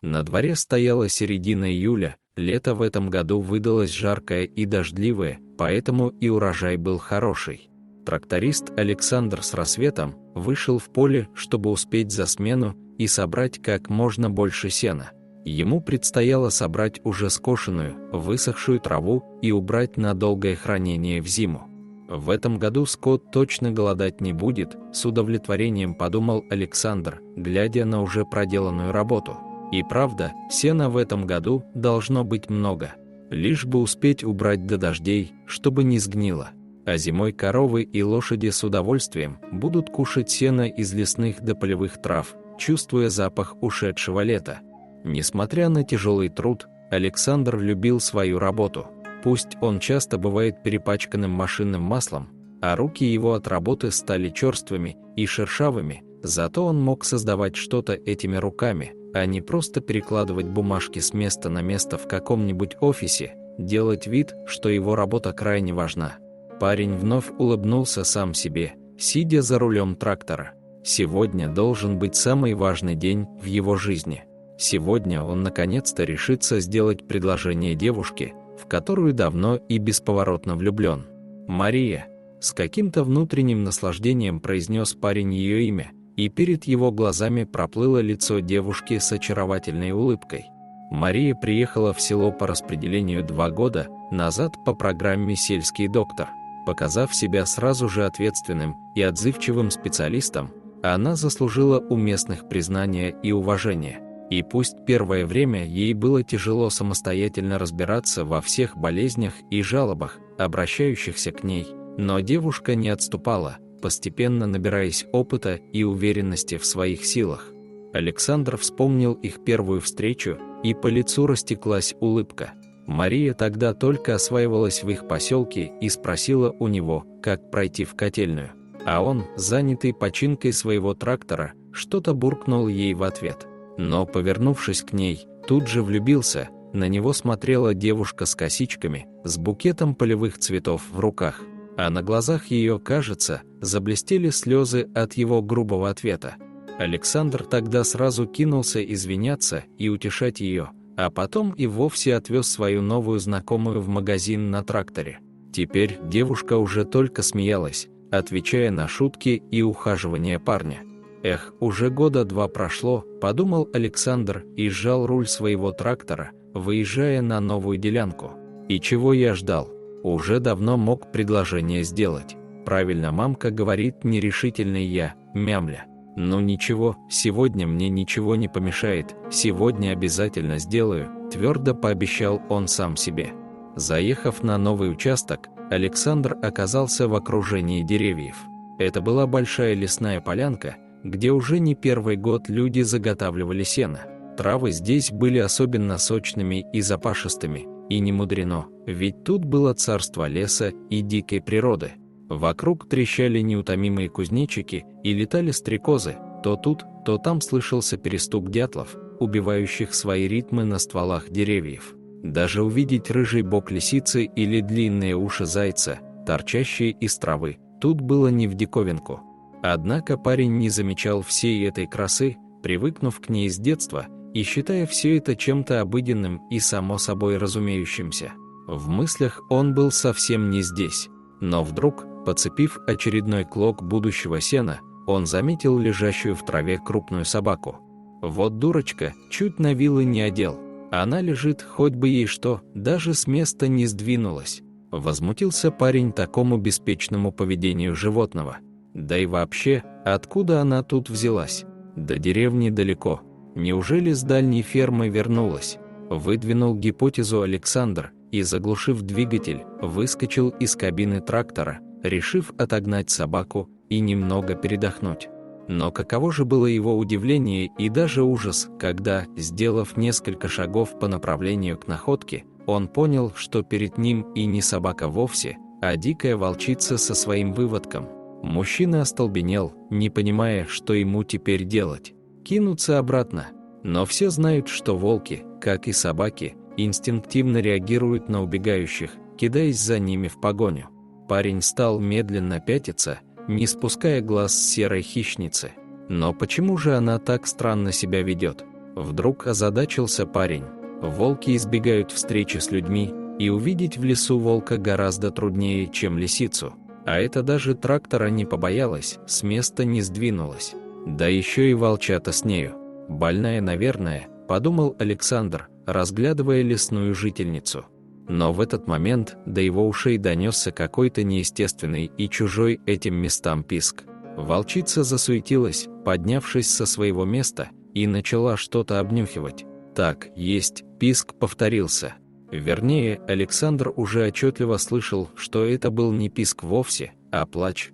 На дворе стояла середина июля, лето в этом году выдалось жаркое и дождливое, поэтому и урожай был хороший. Тракторист Александр с рассветом вышел в поле, чтобы успеть за смену и собрать как можно больше сена. Ему предстояло собрать уже скошенную, высохшую траву и убрать на долгое хранение в зиму. В этом году скот точно голодать не будет, с удовлетворением подумал Александр, глядя на уже проделанную работу. И правда, сена в этом году должно быть много. Лишь бы успеть убрать до дождей, чтобы не сгнило. А зимой коровы и лошади с удовольствием будут кушать сено из лесных до полевых трав, чувствуя запах ушедшего лета. Несмотря на тяжелый труд, Александр любил свою работу. Пусть он часто бывает перепачканным машинным маслом, а руки его от работы стали черствыми и шершавыми, зато он мог создавать что-то этими руками, а не просто перекладывать бумажки с места на место в каком-нибудь офисе, делать вид, что его работа крайне важна. Парень вновь улыбнулся сам себе, сидя за рулем трактора. Сегодня должен быть самый важный день в его жизни. Сегодня он наконец-то решится сделать предложение девушке, в которую давно и бесповоротно влюблен. «Мария», — с каким-то внутренним наслаждением произнес парень ее имя, и перед его глазами проплыло лицо девушки с очаровательной улыбкой. Мария приехала в село по распределению 2 года назад по программе «Сельский доктор». Показав себя сразу же ответственным и отзывчивым специалистом, она заслужила у местных признания и уважения. И пусть первое время ей было тяжело самостоятельно разбираться во всех болезнях и жалобах, обращающихся к ней, но девушка не отступала, постепенно набираясь опыта и уверенности в своих силах. Александр вспомнил их первую встречу, и по лицу растеклась улыбка. Мария тогда только осваивалась в их поселке и спросила у него, как пройти в котельную. А он, занятый починкой своего трактора, что-то буркнул ей в ответ. Но, повернувшись к ней, тут же влюбился. На него смотрела девушка с косичками, с букетом полевых цветов в руках. А на глазах ее, кажется, заблестели слезы от его грубого ответа. Александр тогда сразу кинулся извиняться и утешать ее, а потом и вовсе отвез свою новую знакомую в магазин на тракторе. Теперь девушка уже только смеялась, отвечая на шутки и ухаживания парня. «Эх, уже года 2 прошло», – подумал Александр и сжал руль своего трактора, выезжая на новую делянку. «И чего я ждал? Уже давно мог предложение сделать. Правильно мамка говорит, нерешительный я, мямля. Ну ничего, сегодня мне ничего не помешает, сегодня обязательно сделаю», – твердо пообещал он сам себе. Заехав на новый участок, Александр оказался в окружении деревьев. Это была большая лесная полянка, где уже не первый год люди заготавливали сено. Травы здесь были особенно сочными и запашистыми, и не мудрено, ведь тут было царство леса и дикой природы. Вокруг трещали неутомимые кузнечики и летали стрекозы, то тут, то там слышался перестук дятлов, убивающих свои ритмы на стволах деревьев. Даже увидеть рыжий бок лисицы или длинные уши зайца, торчащие из травы, тут было не в диковинку. Однако парень не замечал всей этой красы, привыкнув к ней с детства и считая все это чем-то обыденным и само собой разумеющимся. В мыслях он был совсем не здесь. Но вдруг, подцепив очередной клок будущего сена, он заметил лежащую в траве крупную собаку. Вот дурочка, чуть на вилы не одел. Она лежит, хоть бы ей что, даже с места не сдвинулась. Возмутился парень такому беспечному поведению животного. Да и вообще, откуда она тут взялась? До деревни далеко. Неужели с дальней фермы вернулась? Выдвинул гипотезу Александр и, заглушив двигатель, выскочил из кабины трактора, решив отогнать собаку и немного передохнуть. Но каково же было его удивление и даже ужас, когда, сделав несколько шагов по направлению к находке, он понял, что перед ним и не собака вовсе, а дикая волчица со своим выводком. Мужчина остолбенел, не понимая, что ему теперь делать. Кинуться обратно. Но все знают, что волки, как и собаки, инстинктивно реагируют на убегающих, кидаясь за ними в погоню. Парень стал медленно пятиться, не спуская глаз с серой хищницы. Но почему же она так странно себя ведет? Вдруг озадачился парень. Волки избегают встречи с людьми, и увидеть в лесу волка гораздо труднее, чем лисицу. А это даже трактора не побоялась, с места не сдвинулась. Да еще и волчата с нею. Больная, наверное, подумал Александр, разглядывая лесную жительницу. Но в этот момент до его ушей донесся какой-то неестественный и чужой этим местам писк. Волчица засуетилась, поднявшись со своего места, и начала что-то обнюхивать. Так, есть, писк повторился. Вернее, Александр уже отчетливо слышал, что это был не писк вовсе, а плач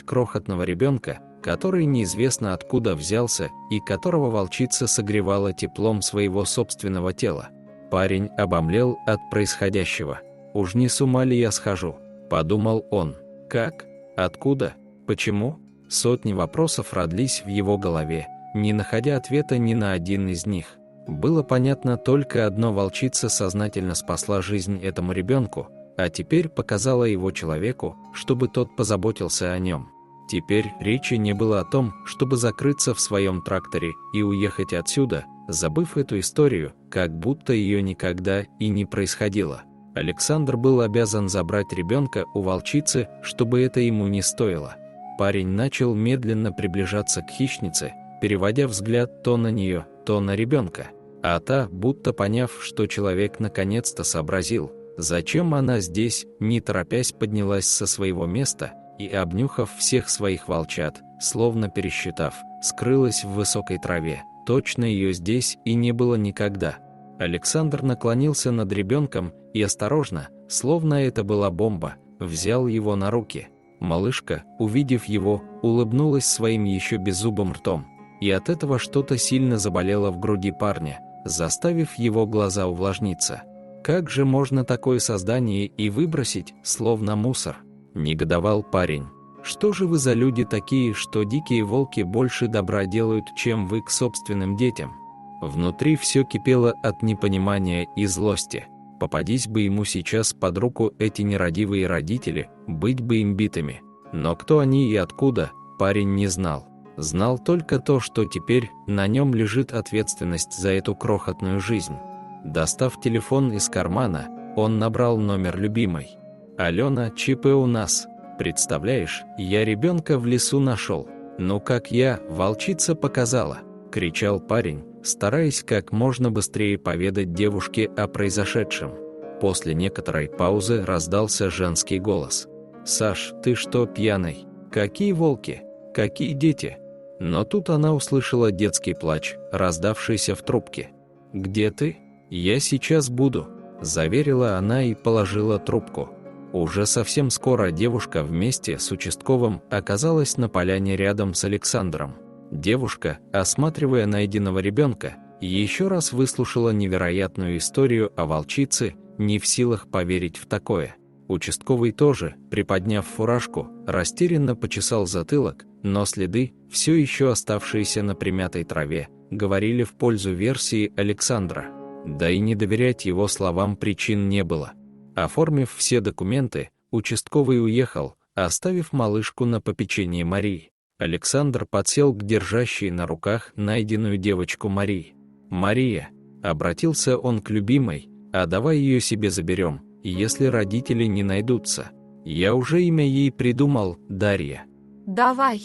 крохотного ребенка, который неизвестно откуда взялся и которого волчица согревала теплом своего собственного тела. Парень обомлел от происходящего. «Уж не с ума ли я схожу?» – подумал он. «Как? Откуда? Почему?» Сотни вопросов родлись в его голове, не находя ответа ни на один из них. Было понятно только одно: волчица сознательно спасла жизнь этому ребенку, а теперь показала его человеку, чтобы тот позаботился о нем. Теперь речи не было о том, чтобы закрыться в своем тракторе и уехать отсюда, забыв эту историю, как будто ее никогда и не происходило. Александр был обязан забрать ребенка у волчицы, чтобы это ему не стоило. Парень начал медленно приближаться к хищнице, переводя взгляд то на нее, то на ребенка. А та, будто поняв, что человек наконец-то сообразил, зачем она здесь, не торопясь поднялась со своего места и, обнюхав всех своих волчат, словно пересчитав, скрылась в высокой траве. Точно ее здесь и не было никогда. Александр наклонился над ребенком и осторожно, словно это была бомба, взял его на руки. Малышка, увидев его, улыбнулась своим еще беззубым ртом, и от этого что-то сильно заболело в груди парня, заставив его глаза увлажниться. «Как же можно такое создание и выбросить, словно мусор?» – негодовал парень. «Что же вы за люди такие, что дикие волки больше добра делают, чем вы к собственным детям?» Внутри все кипело от непонимания и злости. Попадись бы ему сейчас под руку эти нерадивые родители, быть бы им битыми. Но кто они и откуда, парень не знал. Знал только то, что теперь на нем лежит ответственность за эту крохотную жизнь. Достав телефон из кармана, он набрал номер любимой. «Алена, ЧП у нас. Представляешь, я ребенка в лесу нашел. Ну как я, волчица показала!» – кричал парень, стараясь как можно быстрее поведать девушке о произошедшем. После некоторой паузы раздался женский голос. «Саш, ты что, пьяный? Какие волки? Какие дети?» Но тут она услышала детский плач, раздавшийся в трубке. «Где ты? Я сейчас буду», – заверила она и положила трубку. Уже совсем скоро девушка вместе с участковым оказалась на поляне рядом с Александром. Девушка, осматривая найденного ребенка, еще раз выслушала невероятную историю о волчице, не в силах поверить в такое. Участковый тоже, приподняв фуражку, растерянно почесал затылок, но следы, все еще оставшиеся на примятой траве, говорили в пользу версии Александра. Да и не доверять его словам причин не было. Оформив все документы, участковый уехал, оставив малышку на попечении Марии. Александр подсел к держащей на руках найденную девочку Марии. «Мария», — обратился он к любимой, — «а давай ее себе заберем, если родители не найдутся. Я уже имя ей придумал, Дарья». «Давай».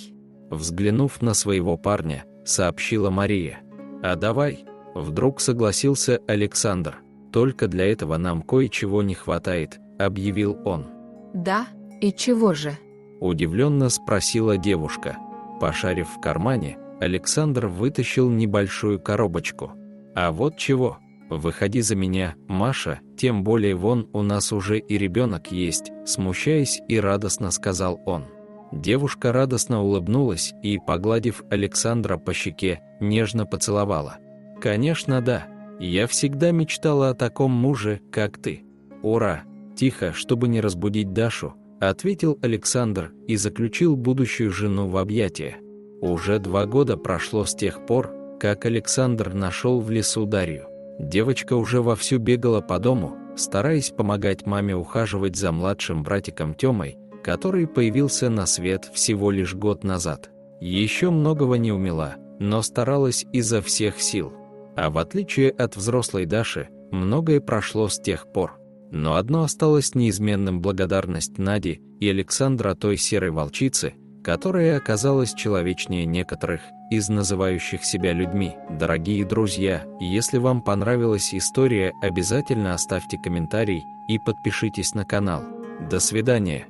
Взглянув на своего парня, сообщила Мария. «А давай», — вдруг согласился Александр. «Только для этого нам кое-чего не хватает», — объявил он. «Да, и чего же?» — удивленно спросила девушка. Пошарив в кармане, Александр вытащил небольшую коробочку. «А вот чего. Выходи за меня, Маша, тем более вон у нас уже и ребенок есть», — смущаясь и радостно сказал он. Девушка радостно улыбнулась и, погладив Александра по щеке, нежно поцеловала. «Конечно, да. Я всегда мечтала о таком муже, как ты». «Ура!» Тихо, чтобы не разбудить Дашу, ответил Александр и заключил будущую жену в объятия. Уже 2 года прошло с тех пор, как Александр нашел в лесу Дарью. Девочка уже вовсю бегала по дому, стараясь помогать маме ухаживать за младшим братиком Тёмой, который появился на свет всего лишь год назад. Еще многого не умела, но старалась изо всех сил. А в отличие от взрослой Даши, многое прошло с тех пор. Но одно осталось неизменным: благодарность Наде и Александра той серой волчице, которая оказалась человечнее некоторых из называющих себя людьми. Дорогие друзья, если вам понравилась история, обязательно оставьте комментарий и подпишитесь на канал. До свидания.